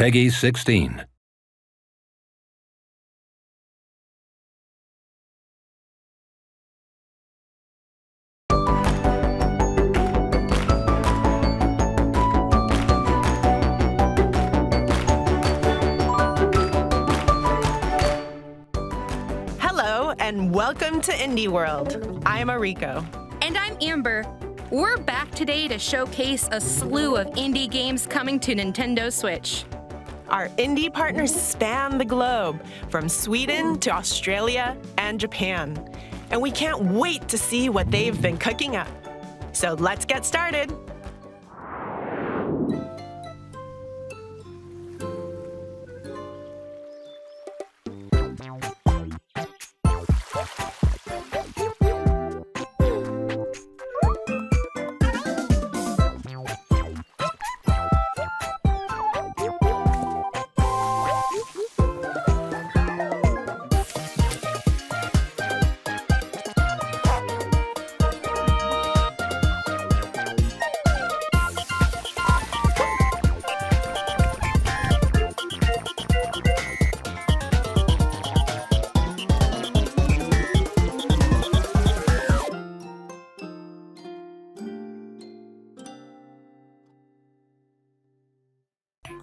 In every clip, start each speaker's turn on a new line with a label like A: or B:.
A: Peggy 16.
B: Hello and welcome to Indie World. I'm Ariko.
C: And I'm Amber. We're back today to showcase a slew of indie games coming to Nintendo Switch.
B: Our indie partners span the globe, from Sweden to Australia and Japan. And we can't wait to see what they've been cooking up. So let's get started.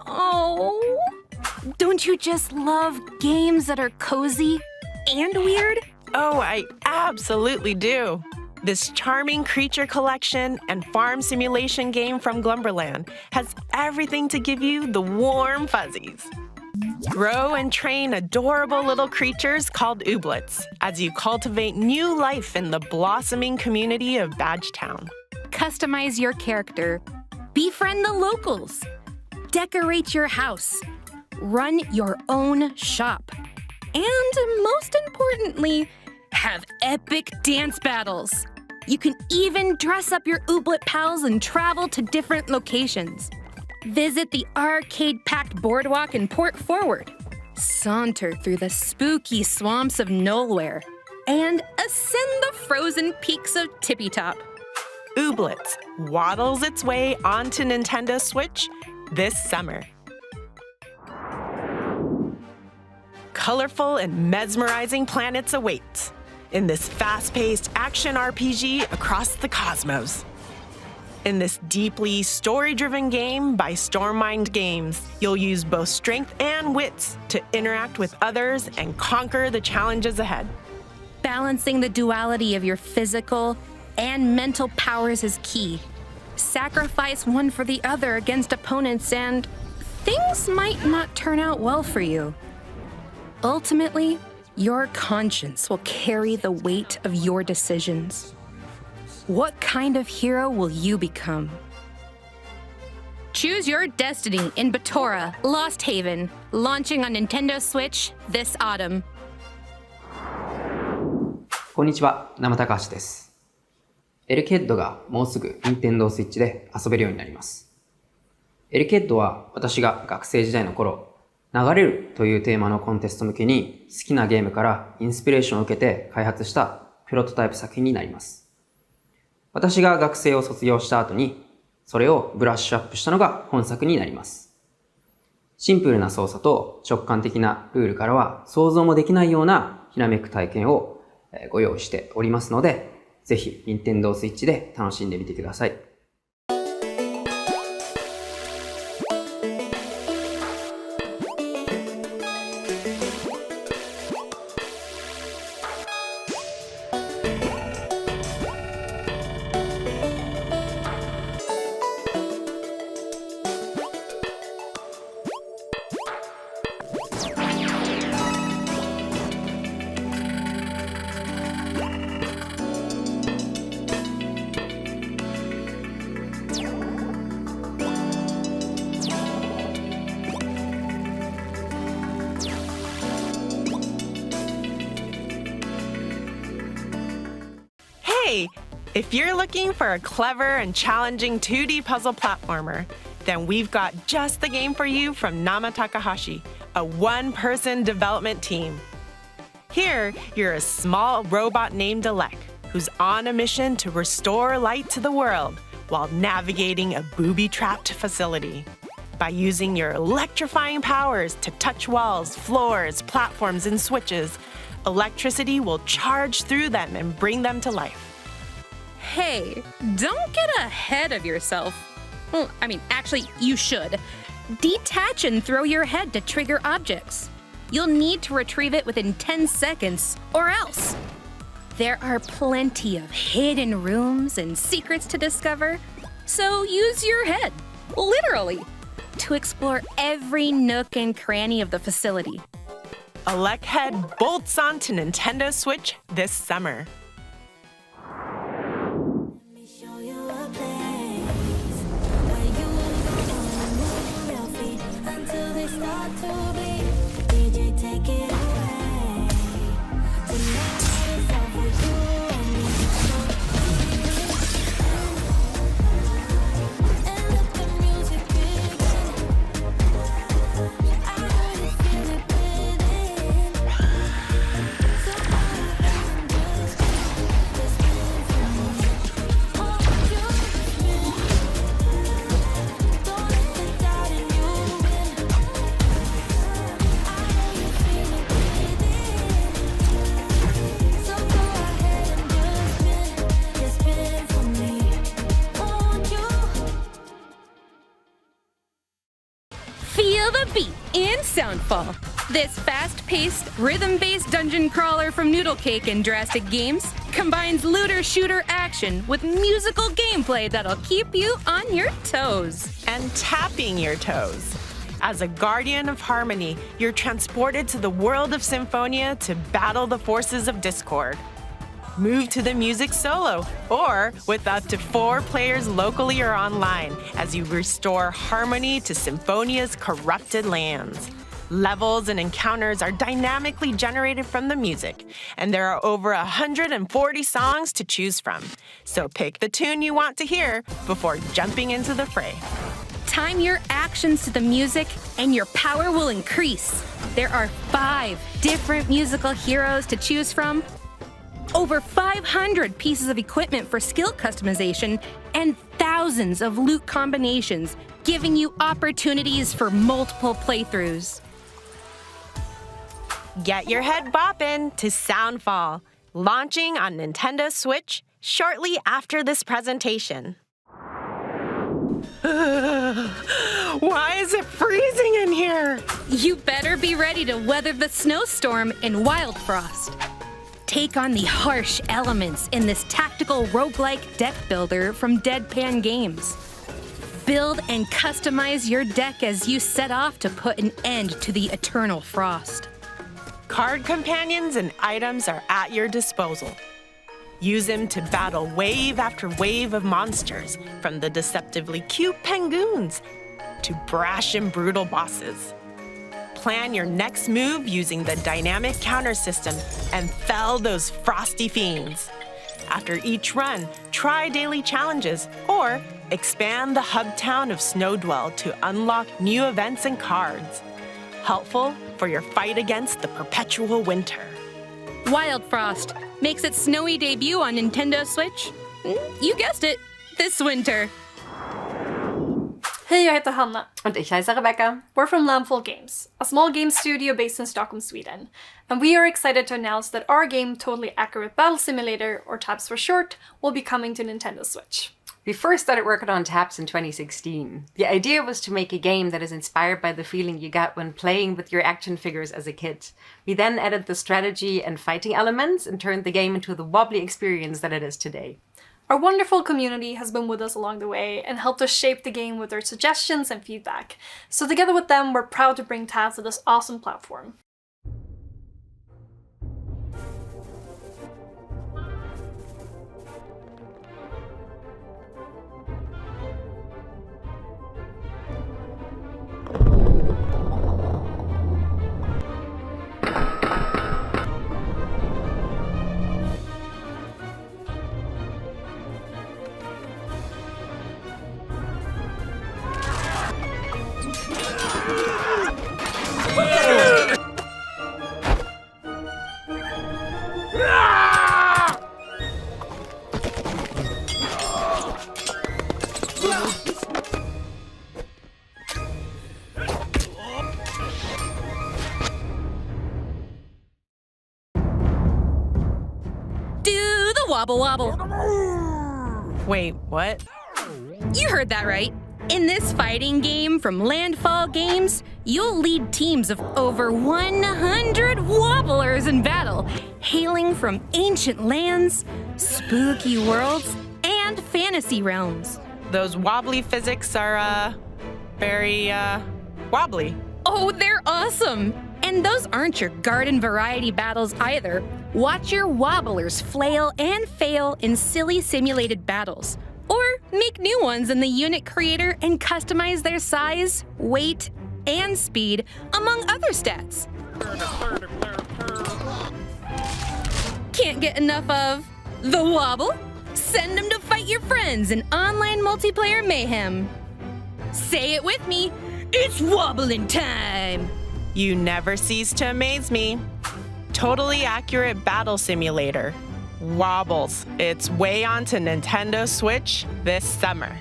C: Oh, don't you just love games that are cozy and weird?
B: Oh, I absolutely do. This charming creature collection and farm simulation game from Gunbrella has everything to give you the warm fuzzies. Grow and train adorable little creatures called Ooblets as you cultivate new life in the blossoming community of Badgetown.
C: Customize your character, befriend the locals, decorate your house, run your own shop, and most importantly, have epic dance battles. You can even dress up your Ooblet pals and travel to different locations. Visit the arcade-packed boardwalk in Port Forward, saunter through the spooky swamps of Nowhere, and ascend the frozen peaks of Tippy Top.
B: Ooblets waddles its way onto Nintendo Switch this summer. Colorful and mesmerizing planets await in this fast-paced action RPG across the cosmos. In this deeply story-driven game by Stormmind Games, you'll use both strength and wits to interact with others and conquer the challenges ahead.
C: Balancing the duality of your physical and mental powers is key. Sacrifice one for the other against opponents and things might not turn out well for you. Ultimately, your conscience will carry the weight of your decisions. What kind of hero will you become? Choose your destiny in Batora, Lost Haven, launching on Nintendo Switch this autumn.
D: こんにちは、生高橋です。ElecHead がもうすぐ Nintendo Switch で遊べるようになります。ElecHead は私が学生時代の頃、流れるというテーマのコンテスト向けに好きなゲームからインスピレーションを受けて開発したプロトタイプ作品になります。私が学生を卒業した後に、それをブラッシュアップしたのが本作になります。シンプルな操作と直感的なルールからは想像もできないようなひらめく体験をご用意しておりますので、ぜひ Nintendo Switch で楽しんでみてください。
B: Hey, if you're looking for a clever and challenging 2D puzzle platformer, then we've got just the game for you from Nama Takahashi, a one-person development team. Here, you're a small robot named Elec, who's on a mission to restore light to the world while navigating a booby-trapped facility. By using your electrifying powers to touch walls, floors, platforms, and switches, electricity will charge through them and bring them to life.
C: Hey, don't get ahead of yourself. Well, actually, you should. Detach and throw your head to trigger objects. You'll need to retrieve it within 10 seconds, or else. There are plenty of hidden rooms and secrets to discover, so use your head, literally, to explore every nook and cranny of the facility.
B: ElecHead bolts onto Nintendo Switch this summer.
C: Feel the beat in Soundfall. This fast-paced, rhythm-based dungeon crawler from Noodle Cake and Drastic Games combines looter-shooter action with musical gameplay that'll keep you on your toes.
B: And tapping your toes. As a guardian of harmony, you're transported to the world of Symphonia to battle the forces of discord. Move to the music solo, or with up to 4 players locally or online as you restore harmony to Symphonia's corrupted lands. Levels and encounters are dynamically generated from the music, and there are over 140 songs to choose from. So pick the tune you want to hear before jumping into the fray.
C: Time your actions to the music, and your power will increase. There are 5 different musical heroes to choose from, over 500 pieces of equipment for skill customization, and thousands of loot combinations, giving you opportunities for multiple playthroughs.
B: Get your head bopping to Soundfall, launching on Nintendo Switch shortly after this presentation. Why is it freezing in here?
C: You better be ready to weather the snowstorm in Wildfrost. Take on the harsh elements in this tactical roguelike deck builder from Deadpan Games. Build and customize your deck as you set off to put an end to the eternal frost.
B: Card companions and items are at your disposal. Use them to battle wave after wave of monsters, from the deceptively cute penguins to brash and brutal bosses. Plan your next move using the dynamic counter system and fell those frosty fiends. After each run, try daily challenges or expand the hub town of Snowdwell to unlock new events and cards. Helpful for your fight against the perpetual winter.
C: Wildfrost makes its snowy debut on Nintendo Switch. You guessed it, this winter.
A: Hej, jag heter Hanna.
E: Und ich heiße Rebecca.
A: We're from Lamfall Games, a small game studio based in Stockholm, Sweden. And we are excited to announce that our game, Totally Accurate Battle Simulator, or TABS for short, will be coming to Nintendo Switch.
E: We first started working on TABS in 2016. The idea was to make a game that is inspired by the feeling you get when playing with your action figures as a kid. We then added the strategy and fighting elements and turned the game into the wobbly experience that it is today.
A: Our wonderful community has been with us along the way and helped us shape the game with their suggestions and feedback. So together with them, we're proud to bring TABS to this awesome platform.
C: wobble wobble.
B: Wait, what?
C: You heard that right. In this fighting game from Landfall Games, you'll lead teams of over 100 wobblers in battle, hailing from ancient lands, spooky worlds, and fantasy realms.
B: Those wobbly physics are, very, wobbly.
C: Oh, they're awesome! And those aren't your garden variety battles either. Watch your wobblers flail and fail in silly simulated battles. Or make new ones in the unit creator and customize their size, weight, and speed, among other stats. Can't get enough of the wobble? Send them to fight your friends in online multiplayer mayhem. Say it with me, it's wobbling time!
B: You never cease to amaze me. Totally accurate battle simulator. Wobbles. It's way onto Nintendo Switch this summer.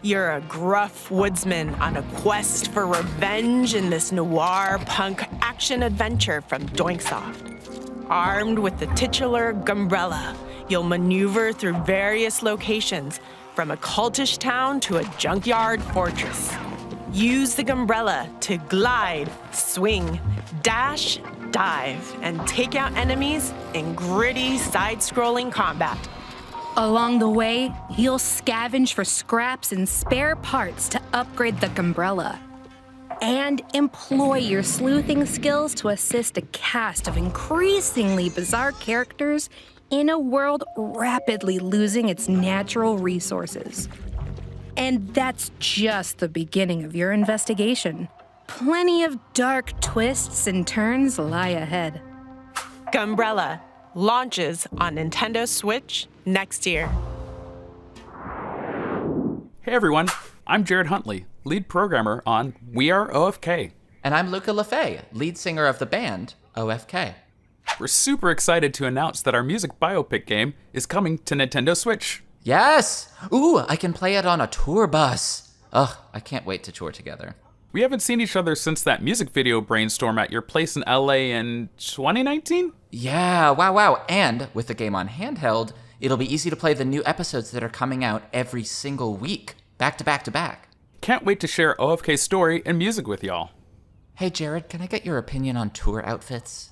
B: You're a gruff woodsman on a quest for revenge in this noir punk action-adventure from Doinksoft. Armed with the titular Gunbrella, you'll maneuver through various locations, from a cultish town to a junkyard fortress. Use the Gunbrella to glide, swing, dash, dive, and take out enemies in gritty side-scrolling combat.
C: Along the way, you'll scavenge for scraps and spare parts to upgrade the Gunbrella. And employ your sleuthing skills to assist a cast of increasingly bizarre characters in a world rapidly losing its natural resources. And that's just the beginning of your investigation. Plenty of dark twists and turns lie ahead.
B: Gunbrella launches on Nintendo Switch next year.
F: Hey everyone, I'm Jared Huntley, lead programmer on We Are OFK.
G: And I'm Luca LaFay, lead singer of the band OFK.
F: We're super excited to announce that our music biopic game is coming to Nintendo Switch.
G: Yes! Ooh, I can play it on a tour bus. Ugh, I can't wait to tour together.
F: We haven't seen each other since that music video brainstorm at your place in LA in 2019?
G: Yeah, wow. And with the game on handheld, it'll be easy to play the new episodes that are coming out every single week, back to back to back.
F: Can't wait to share OFK's story and music with y'all.
G: Hey Jared, can I get your opinion on tour outfits?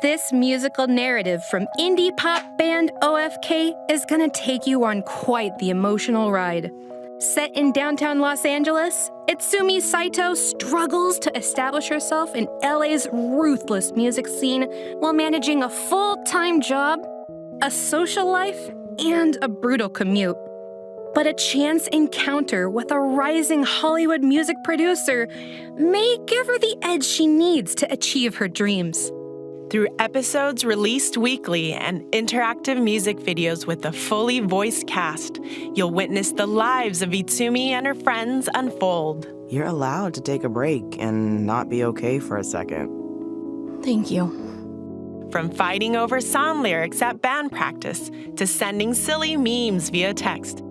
C: This musical narrative from indie pop band OFK is gonna take you on quite the emotional ride. Set in downtown Los Angeles, Itsumi Saito struggles to establish herself in LA's ruthless music scene while managing a full-time job, a social life, and a brutal commute. But a chance encounter with a rising Hollywood music producer may give her the edge she needs to achieve her dreams.
B: Through episodes released weekly and interactive music videos with a fully voiced cast, you'll witness the lives of Itsumi and her friends unfold.
H: You're allowed to take a break and not be okay for a second.
C: Thank you.
B: From fighting over song lyrics at band practice to sending silly memes via text,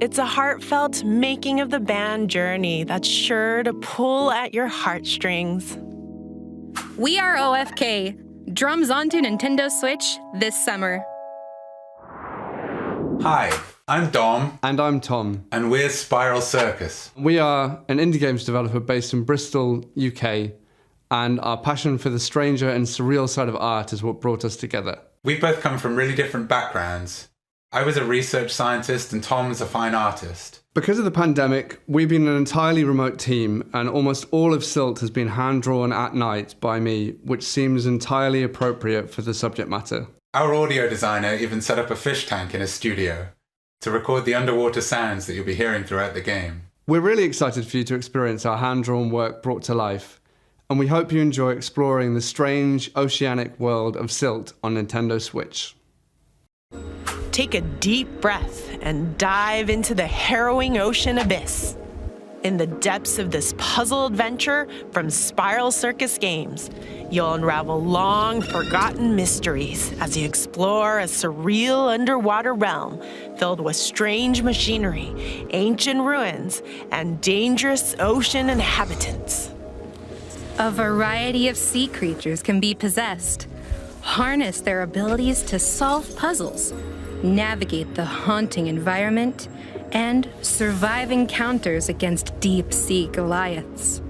B: it's a heartfelt making of the band journey that's sure to pull at your heartstrings.
C: We are OFK. Drums onto Nintendo Switch this summer.
I: Hi, I'm Dom.
J: And I'm Tom.
I: And we're Spiral Circus.
J: We are an indie games developer based in Bristol, UK, and our passion for the stranger and surreal side of art is what brought us together.
I: We both come from really different backgrounds. I was a research scientist and Tom's a fine artist.
J: Because of the pandemic, we've been an entirely remote team, and almost all of SILT has been hand-drawn at night by me, which seems entirely appropriate for the subject matter.
I: Our audio designer even set up a fish tank in his studio to record the underwater sounds that you'll be hearing throughout the game.
J: We're really excited for you to experience our hand-drawn work brought to life, and we hope you enjoy exploring the strange, oceanic world of SILT on Nintendo Switch.
B: Take a deep breath and dive into the harrowing ocean abyss. In the depths of this puzzle adventure from Spiral Circus Games, you'll unravel long-forgotten mysteries as you explore a surreal underwater realm filled with strange machinery, ancient ruins, and dangerous ocean inhabitants.
C: A variety of sea creatures can be possessed. Harness their abilities to solve puzzles, navigate the haunting environment, and survive encounters against deep-sea Goliaths.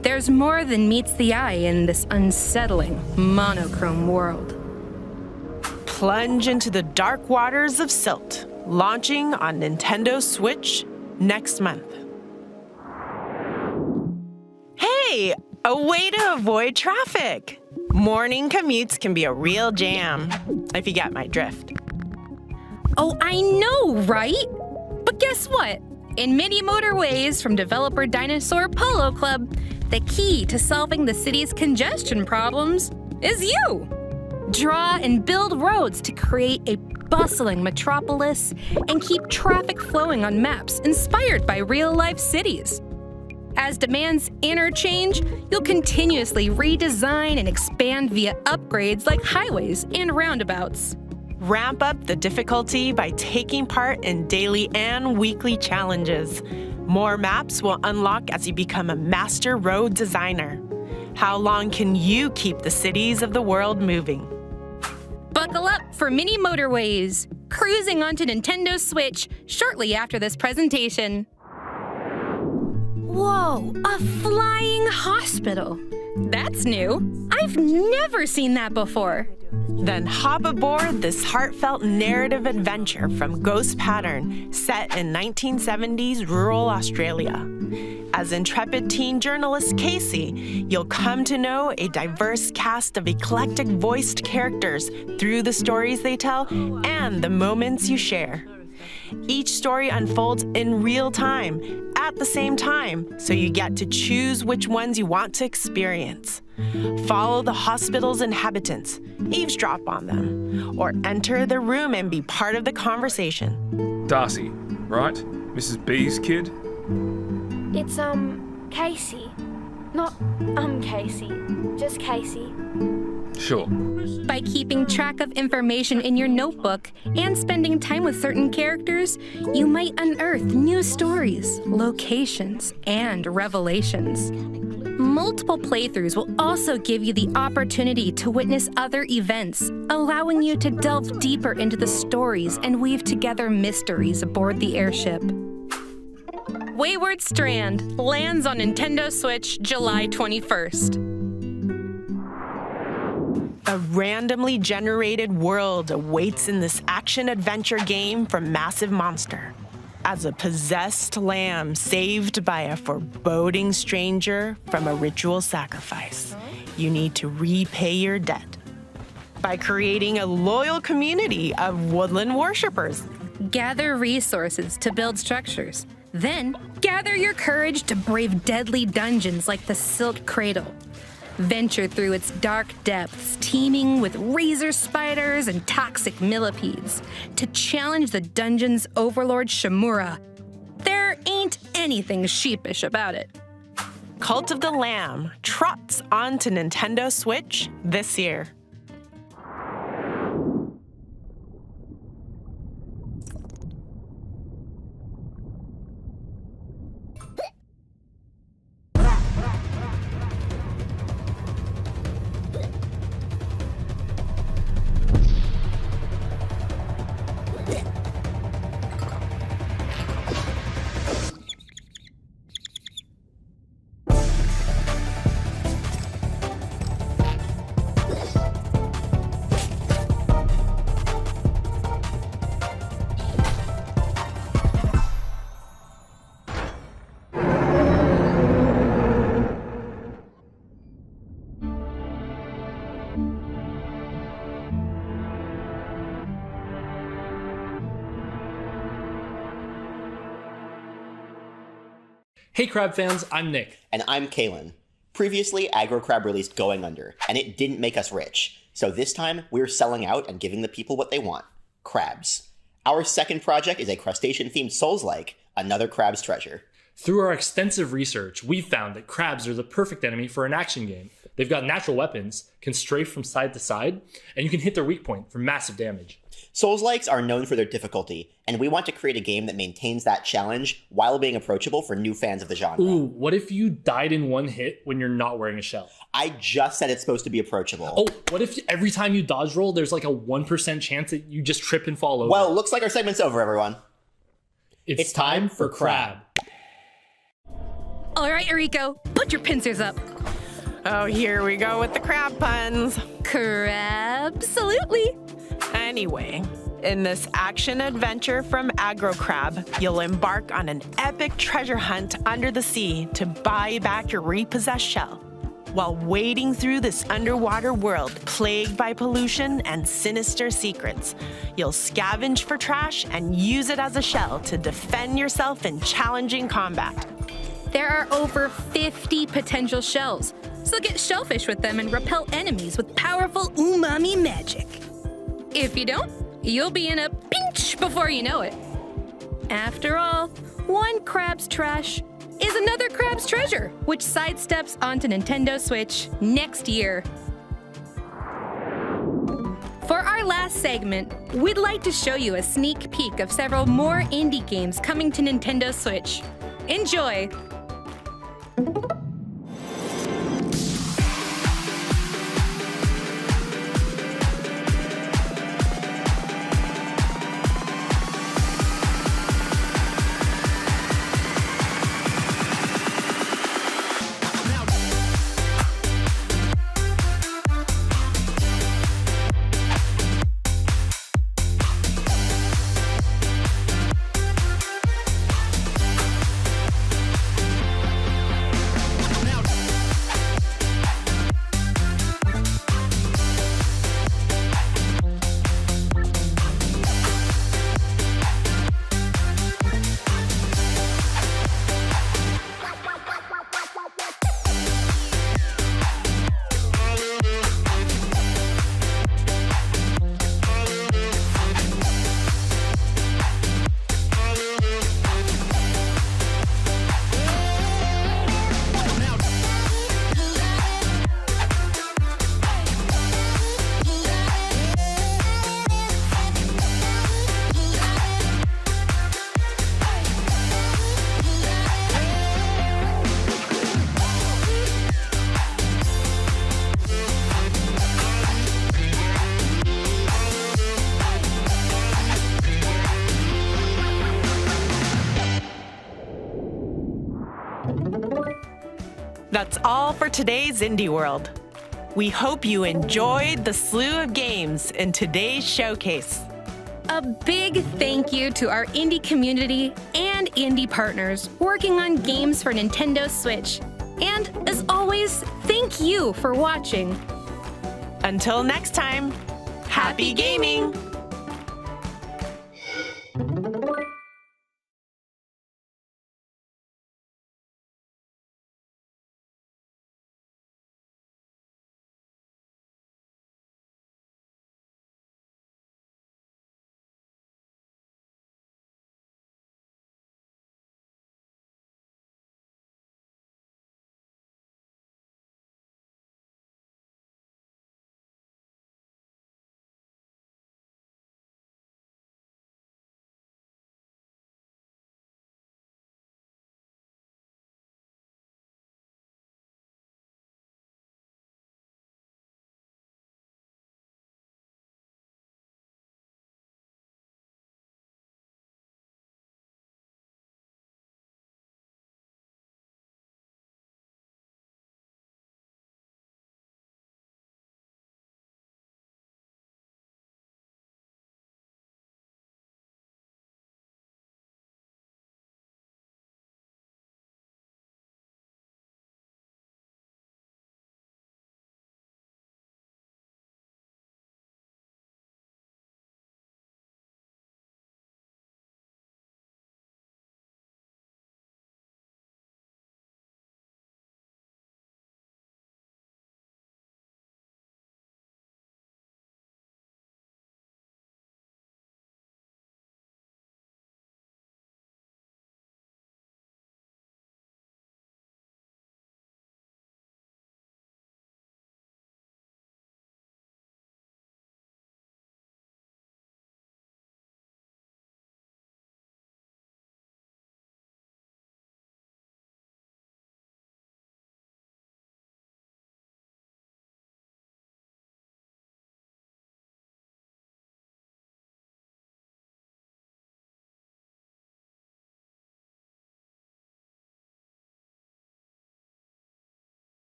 C: There's more than meets the eye in this unsettling, monochrome world.
B: Plunge into the dark waters of SILT, launching on Nintendo Switch next month. Hey, a way to avoid traffic. Morning commutes can be a real jam, if you get my drift.
C: Oh, I know, right? But guess what? In mini Motorways from developer Dinosaur Polo Club, the key to solving the city's congestion problems is you. Draw and build roads to create a bustling metropolis and keep traffic flowing on maps inspired by real-life cities. As demands interchange, you'll continuously redesign and expand via upgrades like highways and roundabouts.
B: Ramp up the difficulty by taking part in daily and weekly challenges. More maps will unlock as you become a master road designer. How long can you keep the cities of the world moving?
C: Buckle up for Mini Motorways, cruising onto Nintendo Switch shortly after this presentation. Whoa, a flying hospital. That's new. I've never seen that before.
B: Then hop aboard this heartfelt narrative adventure from Ghost Pattern, set in 1970s rural Australia. As intrepid teen journalist Casey, you'll come to know a diverse cast of eclectic voiced characters through the stories they tell and the moments you share. Each story unfolds in real time, at the same time, so you get to choose which ones you want to experience. Follow the hospital's inhabitants, eavesdrop on them, or enter the room and be part of the conversation.
K: Darcy, right? Mrs. B's kid?
L: It's, Casey. Not, Casey. Just Casey.
K: Sure.
C: By keeping track of information in your notebook and spending time with certain characters, you might unearth new stories, locations, and revelations. Multiple playthroughs will also give you the opportunity to witness other events, allowing you to delve deeper into the stories and weave together mysteries aboard the airship. Wayward Strand lands on Nintendo Switch July 21st.
B: A randomly generated world awaits in this action-adventure game from Massive Monster. As a possessed lamb saved by a foreboding stranger from a ritual sacrifice, you need to repay your debt by creating a loyal community of woodland worshippers.
C: Gather resources to build structures. Then, gather your courage to brave deadly dungeons like the SILT Cradle. Venture through its dark depths, teeming with razor spiders and toxic millipedes, to challenge the dungeon's overlord Shimura. There ain't anything sheepish about it.
B: Cult of the Lamb trots onto Nintendo Switch this year.
M: Hey Crab fans, I'm Nick.
N: And I'm Kalen. Previously, Aggro Crab released Going Under, and it didn't make us rich. So this time, we're selling out and giving the people what they want. Crabs. Our second project is a crustacean-themed Souls-like, another crab's treasure.
M: Through our extensive research, we've found that crabs are the perfect enemy for an action game. They've got natural weapons, can strafe from side to side, and you can hit their weak point for massive damage.
N: Souls-likes are known for their difficulty, and we want to create a game that maintains that challenge while being approachable for new fans of the genre.
M: Ooh, what if you died in one hit when you're not wearing a shell?
N: I just said it's supposed to be approachable.
M: Oh, what if every time you dodge roll, there's like a 1% chance that you just trip and fall over?
N: Well, looks like our segment's over, everyone.
M: It's time for Crab.
C: All right, Eriko, put your pincers up.
B: Oh, here we go with the crab puns.
C: Crab-absolutely.
B: Anyway, in this action-adventure from Aggro Crab, you'll embark on an epic treasure hunt under the sea to buy back your repossessed shell. While wading through this underwater world plagued by pollution and sinister secrets, you'll scavenge for trash and use it as a shell to defend yourself in challenging combat.
C: There are over 50 potential shells, so get shellfish with them and repel enemies with powerful umami magic. If you don't, you'll be in a pinch before you know it. After all, one crab's trash is another crab's treasure, which sidesteps onto Nintendo Switch next year. For our last segment, we'd like to show you a sneak peek of several more indie games coming to Nintendo Switch. Enjoy!
B: That's all for today's Indie World. We hope you enjoyed the slew of games in today's showcase.
C: A big thank you to our indie community and indie partners working on games for Nintendo Switch. And as always, thank you for watching.
B: Until next time, happy gaming!